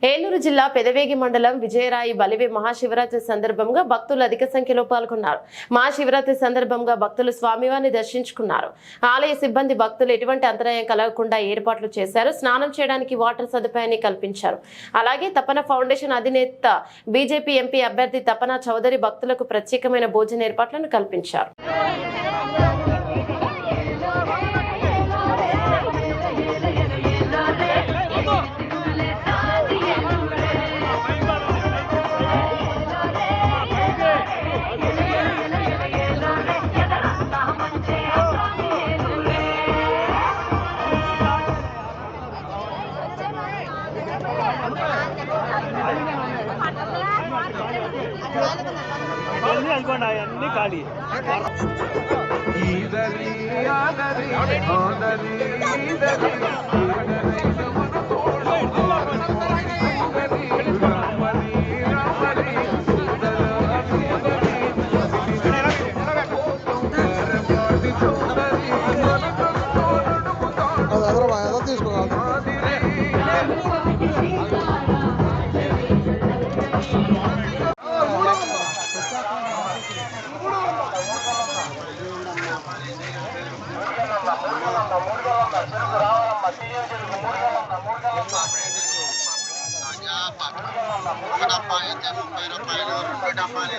ఏలూరు జిల్లా పెదవేగి మండలం విజయరాయి బలివి మహాశివరాత్రి సందర్భంగా భక్తులు అధిక సంఖ్యలో పాల్గొన్నారు. మహాశివరాత్రి సందర్భంగా భక్తులు స్వామివారిని దర్శించుకున్నారు. ఆలయ సిబ్బంది భక్తులు ఎటువంటి అంతరాయం కలగకుండా ఏర్పాట్లు చేశారు. స్నానం చేయడానికి వాటర్ సదుపాయాన్ని కల్పించారు. అలాగే తపన ఫౌండేషన్ అధినేత బీజేపీ ఎంపీ అభ్యర్థి తపన చౌదరి భక్తులకు ప్రత్యేకమైన భోజన ఏర్పాట్లను కల్పించారు. అన్ని ఖాళీ రూపాయలు